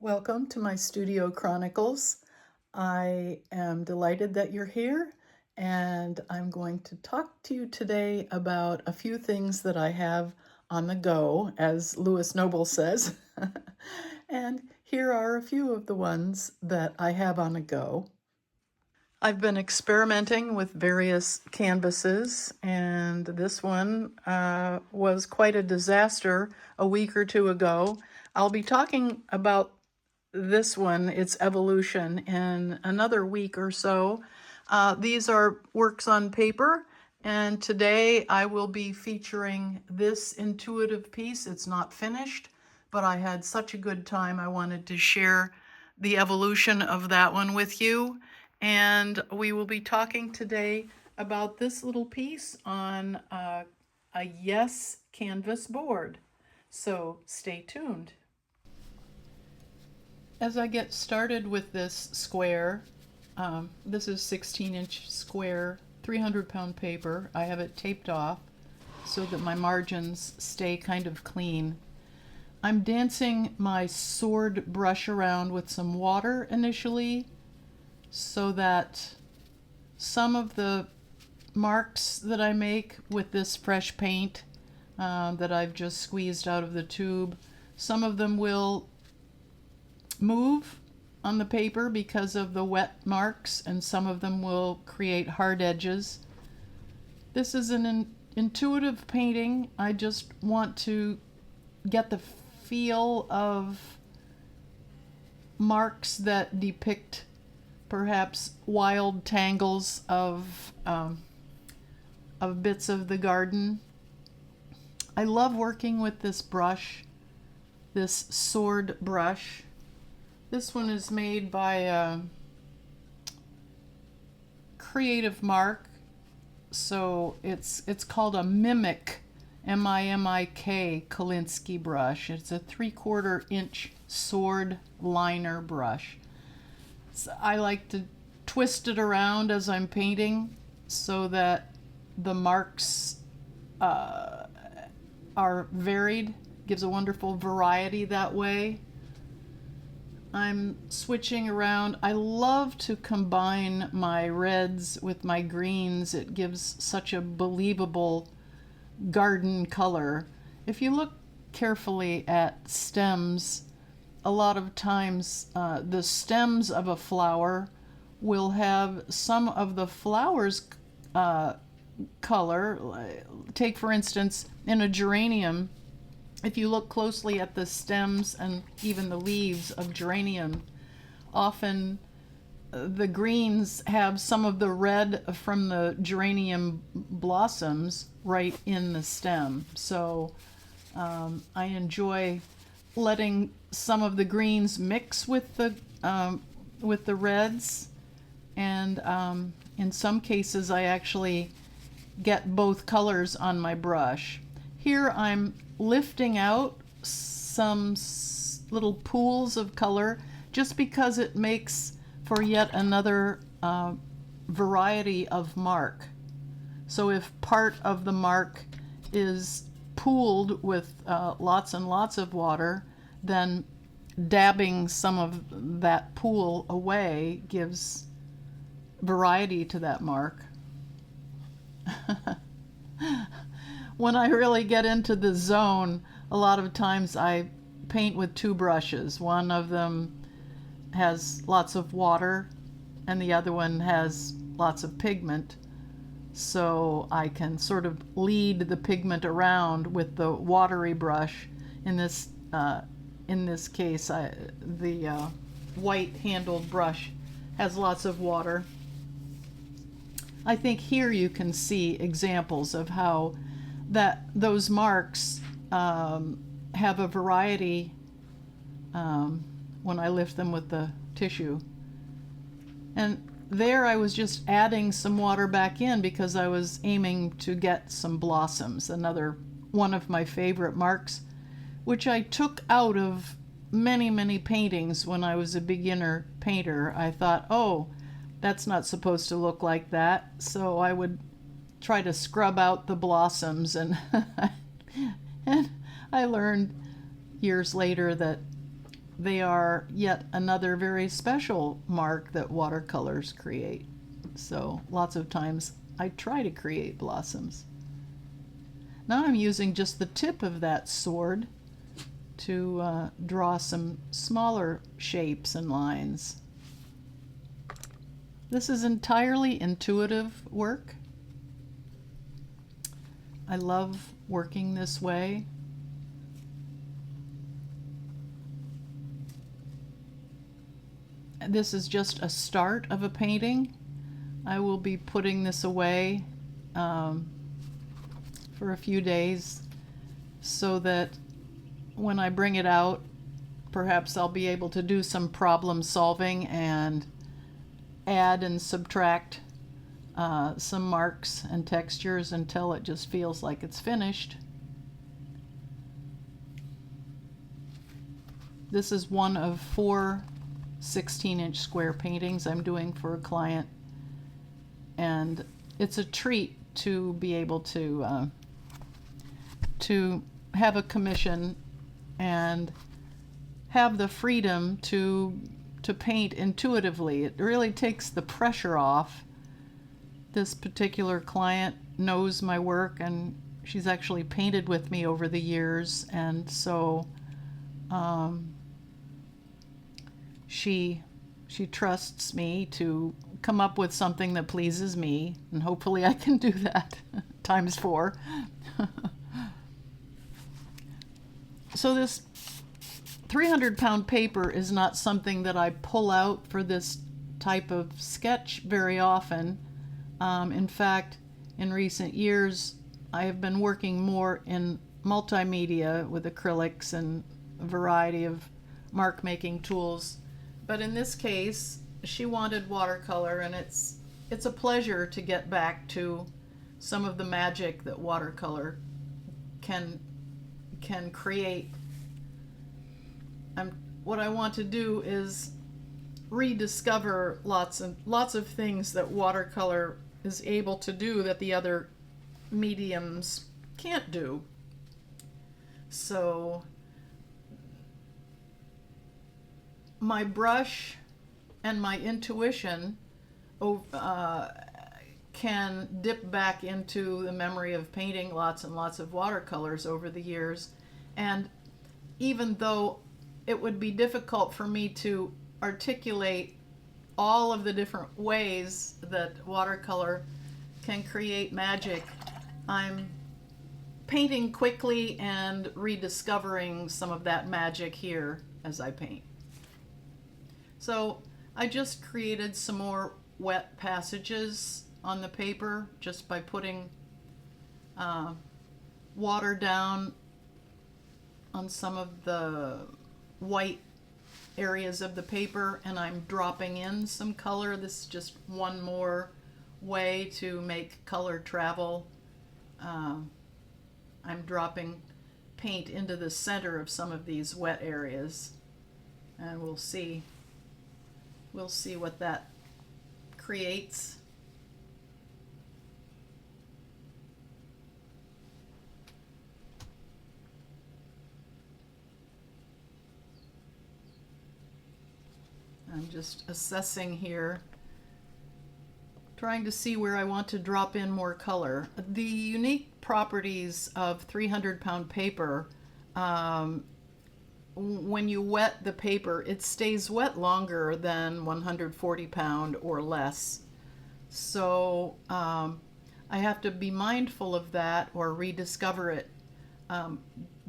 Welcome to my studio Chronicles. I am delighted that you're here, and I'm going to talk to you today about a few things that I have on the go, as Louis Noble says. And here are a few of the ones that I have on the go. I've been experimenting with various canvases, and this one was quite a disaster a week or two ago. I'll be talking about this one, its evolution, in another week or so. These are works on paper, and today I will be featuring this intuitive piece. It's not finished, but I had such a good time I wanted to share the evolution of that one with you. And we will be talking today about this little piece on a Yes canvas board. So stay tuned. As I get started with this square, this is 16-inch square, 300-pound paper. I have it taped off so that my margins stay kind of clean. I'm dancing my sword brush around with some water initially so that some of the marks that I make with this fresh paint that I've just squeezed out of the tube, some of them will move on the paper because of the wet marks, and some of them will create hard edges. This is an intuitive painting. I just want to get the feel of marks that depict perhaps wild tangles of bits of the garden. I love working with this brush, this sword brush. This one is made by Creative Mark, so it's called a Mimic, M-I-M-I-K Kolinsky brush. It's a 3/4 inch sword liner brush. So I like to twist it around as I'm painting so that the marks are varied. Gives a wonderful variety that way. I'm switching around. I love to combine my reds with my greens. It gives such a believable garden color. If you look carefully at stems, a lot of times the stems of a flower will have some of the flower's color. Take, for instance, in a geranium, if you look closely at the stems and even the leaves of geranium, often the greens have some of the red from the geranium blossoms right in the stem. So I enjoy letting some of the greens mix with the reds, and in some cases I actually get both colors on my brush. Here I'm lifting out some little pools of color just because it makes for yet another variety of mark. So if part of the mark is pooled with lots and lots of water, then dabbing some of that pool away gives variety to that mark. When I really get into the zone, a lot of times I paint with two brushes. One of them has lots of water and the other one has lots of pigment. So I can sort of lead the pigment around with the watery brush. In this case, the white-handled brush has lots of water. I think here you can see examples of how those marks have a variety when I lift them with the tissue. And there I was just adding some water back in because I was aiming to get some blossoms, another one of my favorite marks, which I took out of many, many paintings when I was a beginner painter. I thought, oh, that's not supposed to look like that. So I would try to scrub out the blossoms, and and I learned years later that they are yet another very special mark that watercolors create. So lots of times I try to create blossoms. Now I'm using just the tip of that sword to draw some smaller shapes and lines. This is entirely intuitive work. I love working this way. This is just a start of a painting. I will be putting this away for a few days so that when I bring it out, perhaps I'll be able to do some problem solving and add and subtract some marks and textures until it just feels like it's finished. This is one of 4 16-inch square paintings I'm doing for a client, and it's a treat to be able to have a commission and have the freedom to paint intuitively. It really takes the pressure off. This particular client knows my work, and she's actually painted with me over the years, and so she trusts me to come up with something that pleases me, and hopefully I can do that times 4. So this 300-pound paper is not something that I pull out for this type of sketch very often. In fact, in recent years, I have been working more in multimedia with acrylics and a variety of mark-making tools. But in this case, she wanted watercolor, and it's a pleasure to get back to some of the magic that watercolor can create. What I want to do is rediscover lots of things that watercolor is able to do that the other mediums can't do. So my brush and my intuition can dip back into the memory of painting lots and lots of watercolors over the years. And even though it would be difficult for me to articulate all of the different ways that watercolor can create magic, I'm painting quickly and rediscovering some of that magic here as I paint. So I just created some more wet passages on the paper just by putting water down on some of the white areas of the paper, and I'm dropping in some color. This is just one more way to make color travel. I'm dropping paint into the center of some of these wet areas, and we'll see what that creates. I'm just assessing here, trying to see where I want to drop in more color. The unique properties of 300-pound paper, when you wet the paper, it stays wet longer than 140-pound or less. So I have to be mindful of that or rediscover it,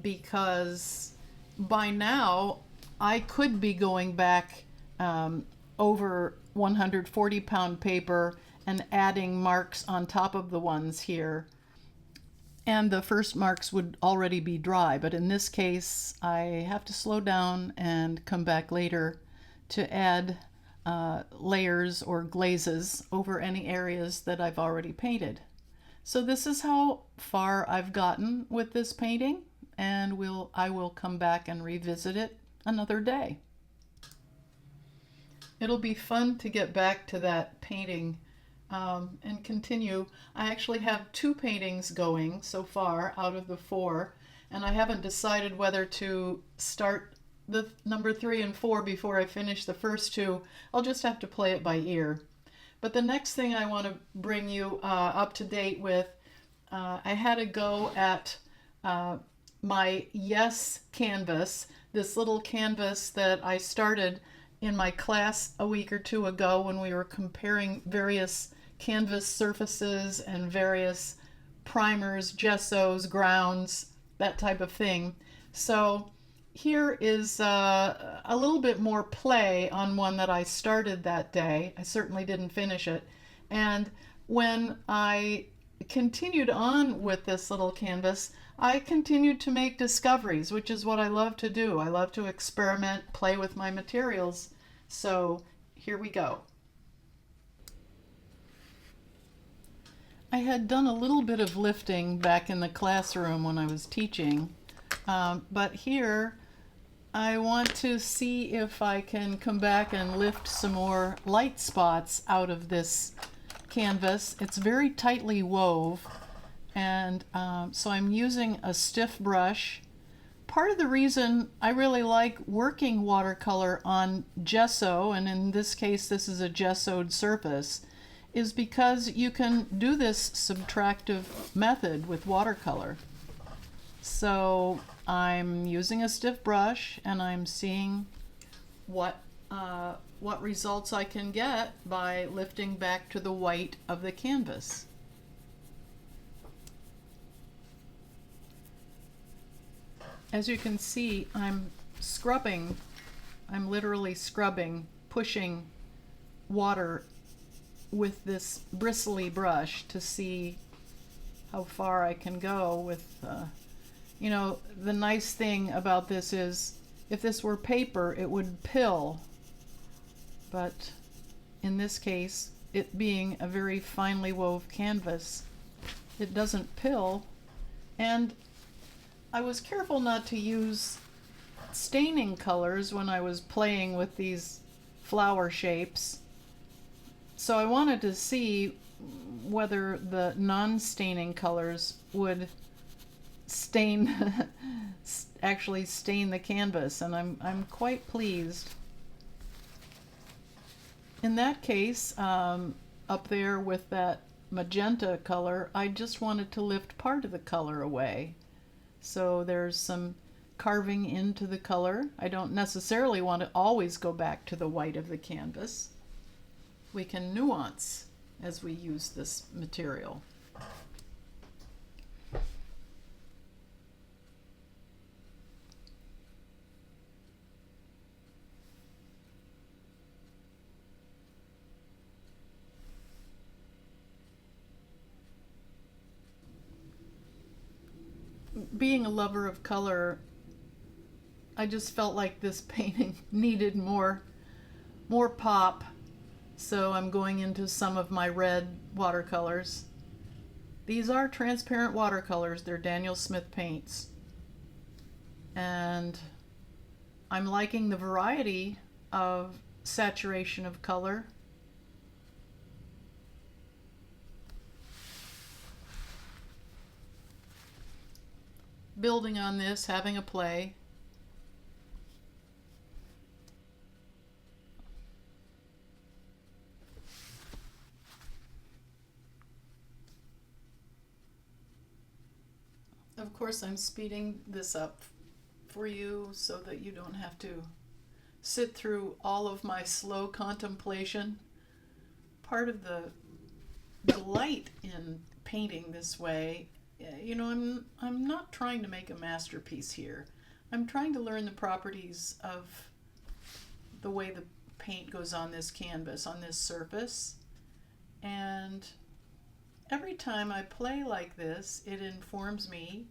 because by now I could be going back over 140-pound paper and adding marks on top of the ones here, and the first marks would already be dry. But in this case, I have to slow down and come back later to add layers or glazes over any areas that I've already painted. So this is how far I've gotten with this painting, and I will come back and revisit it another day. It'll be fun to get back to that painting and continue. I actually have 2 paintings going so far out of the 4, and I haven't decided whether to start the number 3 and 4 before I finish the first two. I'll just have to play it by ear. But the next thing I want to bring you up to date with, I had a go at my Yes canvas, this little canvas that I started in my class a week or two ago when we were comparing various canvas surfaces and various primers, gessos, grounds, that type of thing. So here is a little bit more play on one that I started that day. I certainly didn't finish it. And when I continued on with this little canvas, I continued to make discoveries, which is what I love to do. I love to experiment, play with my materials. So here we go. I had done a little bit of lifting back in the classroom when I was teaching, but here I want to see if I can come back and lift some more light spots out of this canvas. It's very tightly wove, and so I'm using a stiff brush. Part of the reason I really like working watercolor on gesso, and in this case this is a gessoed surface, is because you can do this subtractive method with watercolor. So I'm using a stiff brush and I'm seeing what results I can get by lifting back to the white of the canvas. As you can see, I'm scrubbing, I'm literally scrubbing, pushing water with this bristly brush to see how far I can go with, you know, the nice thing about this is if this were paper, it would pill. But in this case, it being a very finely wove canvas, it doesn't pill. And I was careful not to use staining colors when I was playing with these flower shapes. So I wanted to see whether the non-staining colors would stain, actually stain the canvas, and I'm quite pleased. In that case, up there with that magenta color, I just wanted to lift part of the color away. So there's some carving into the color. I don't necessarily want to always go back to the white of the canvas. We can nuance as we use this material. Being a lover of color, I just felt like this painting needed more pop. So I'm going into some of my red watercolors. These are transparent watercolors. They're Daniel Smith paints. And I'm liking the variety of saturation of color. Building on this, having a play. Of course, I'm speeding this up for you so that you don't have to sit through all of my slow contemplation. Part of the delight in painting this way, you know, I'm not trying to make a masterpiece here. I'm trying to learn the properties of the way the paint goes on this canvas, on this surface. And every time I play like this, it informs me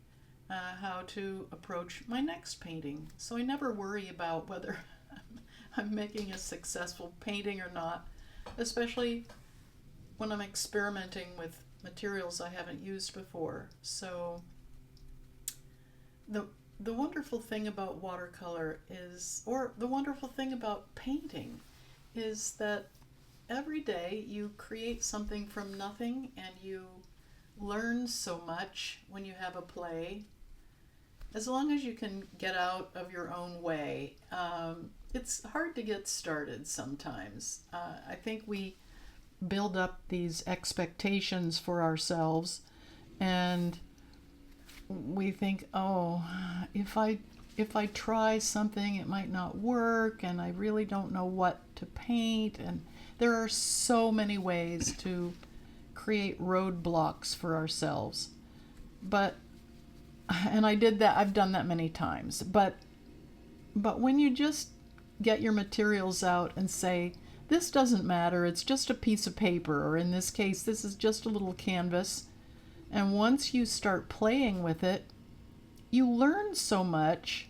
how to approach my next painting. So I never worry about whether I'm making a successful painting or not, especially when I'm experimenting with materials I haven't used before. So the wonderful thing about watercolor is, or the wonderful thing about painting, is that every day you create something from nothing and you learn so much when you have a play. as long as you can get out of your own way. It's hard to get started sometimes. I think we build up these expectations for ourselves, and we think, oh, if I try something, it might not work, and I really don't know what to paint. And there are so many ways to create roadblocks for ourselves. But and I've done that many times. But when you just get your materials out and say, this doesn't matter, it's just a piece of paper, or in this case, this is just a little canvas. And once you start playing with it, you learn so much,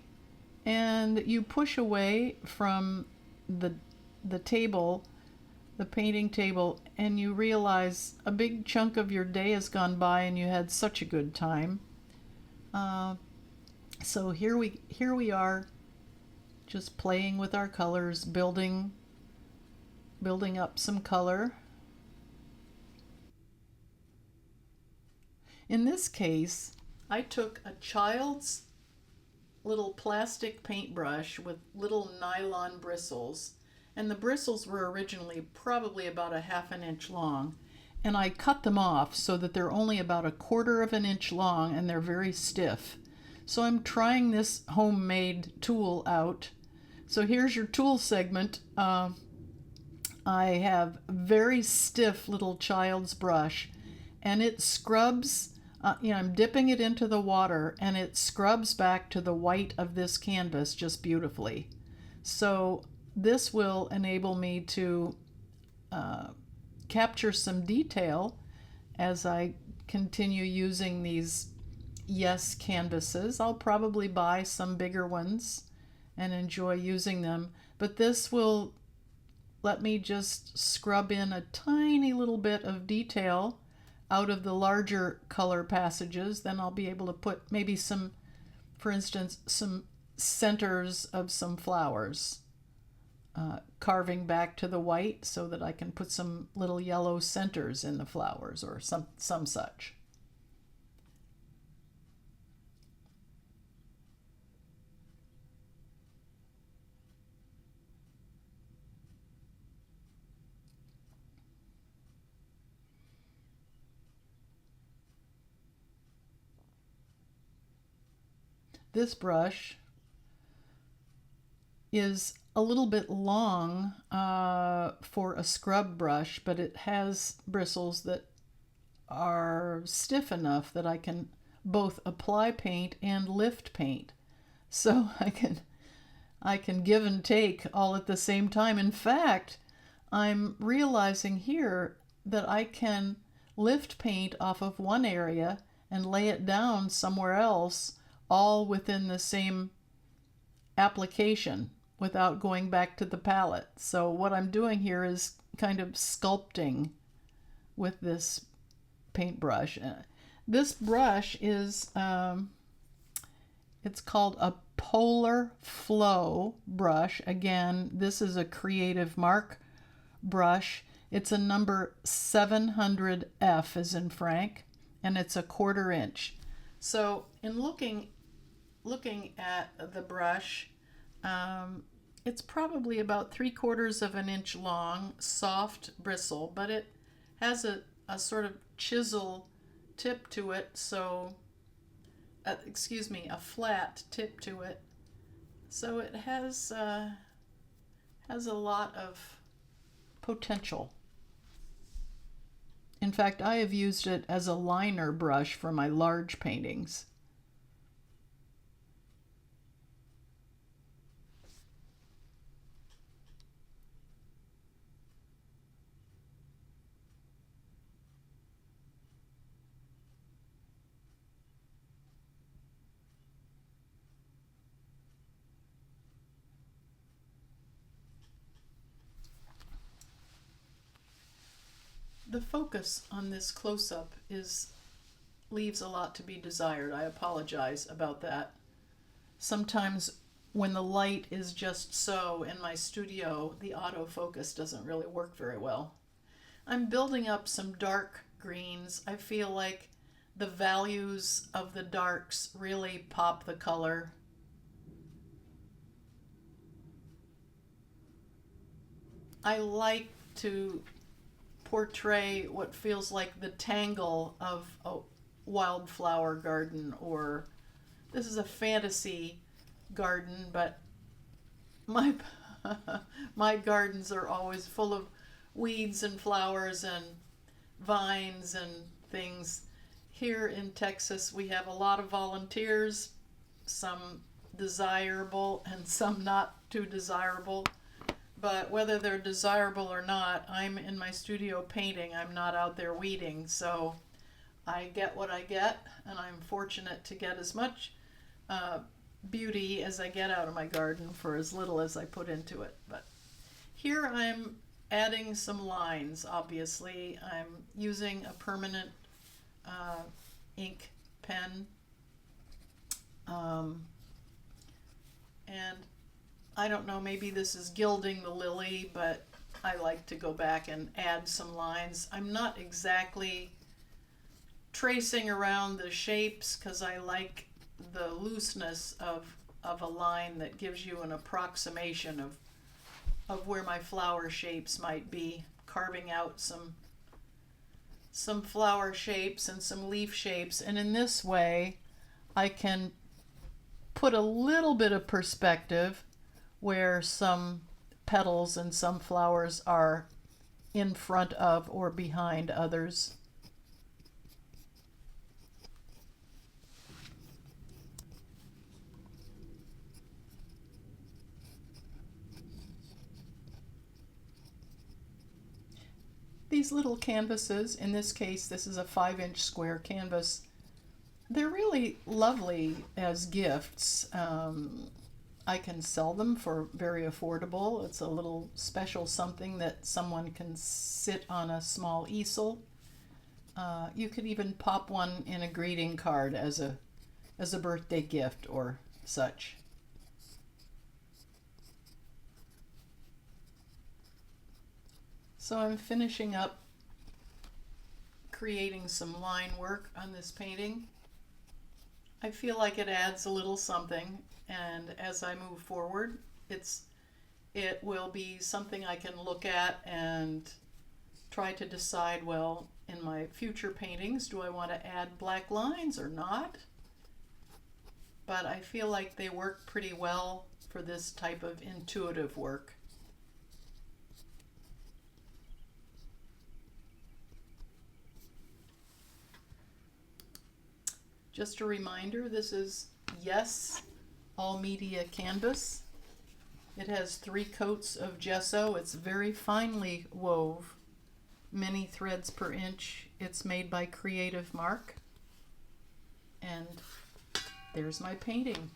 and you push away from the table, the painting table, and you realize a big chunk of your day has gone by and you had such a good time. So here we are, just playing with our colors, building up some color. In this case, I took a child's little plastic paintbrush with little nylon bristles, and the bristles were originally probably about a half an inch long, and I cut them off so that they're only about a quarter of an inch long, and they're very stiff. So I'm trying this homemade tool out. So here's your tool segment. I have very stiff little child's brush, and it scrubs. I'm dipping it into the water, and it scrubs back to the white of this canvas just beautifully. So this will enable me to capture some detail as I continue using these Yes canvases. I'll probably buy some bigger ones and enjoy using them, but this will let me just scrub in a tiny little bit of detail out of the larger color passages. Then I'll be able to put maybe some, for instance, some centers of some flowers, carving back to the white so that I can put some little yellow centers in the flowers or some such. This brush is a little bit long for a scrub brush, but it has bristles that are stiff enough that I can both apply paint and lift paint. So I can give and take all at the same time. In fact, I'm realizing here that I can lift paint off of one area and lay it down somewhere else, all within the same application without going back to the palette. So what I'm doing here is kind of sculpting with this paintbrush. This brush is, it's called a Polar Flow brush. Again, this is a Creative Mark brush. It's a number 700F as in Frank, and it's a 1/4 inch. So in looking at the brush, it's probably about 3/4 of an inch long, soft bristle, but it has a sort of chisel tip to it, so a flat tip to it. So it has a lot of potential. In fact, I have used it as a liner brush for my large paintings. The focus on this close-up leaves a lot to be desired. I apologize about that. Sometimes when the light is just so in my studio, the autofocus doesn't really work very well. I'm building up some dark greens. I feel like the values of the darks really pop the color. I like to portray what feels like the tangle of a wildflower garden, or this is a fantasy garden, but my my gardens are always full of weeds and flowers and vines and things. Here in Texas, we have a lot of volunteers, some desirable and some not too desirable. But whether they're desirable or not, I'm in my studio painting. I'm not out there weeding. So I get what I get, and I'm fortunate to get as much beauty as I get out of my garden for as little as I put into it. But here I'm adding some lines, obviously. I'm using a permanent ink pen. And I don't know, maybe this is gilding the lily, but I like to go back and add some lines. I'm not exactly tracing around the shapes because I like the looseness of a line that gives you an approximation of where my flower shapes might be, carving out some flower shapes and some leaf shapes. And in this way, I can put a little bit of perspective where some petals and some flowers are in front of or behind others. These little canvases, in this case, this is a 5-inch square canvas, they're really lovely as gifts. I can sell them for very affordable. It's a little special something that someone can sit on a small easel. You could even pop one in a greeting card as a birthday gift or such. So I'm finishing up creating some line work on this painting. I feel like it adds a little something, and as I move forward, it will be something I can look at and try to decide, well, in my future paintings, do I want to add black lines or not? But I feel like they work pretty well for this type of intuitive work. Just a reminder, this is Yes All Media Canvas. It has 3 coats of gesso. It's very finely wove, many threads per inch. It's made by Creative Mark. And there's my painting.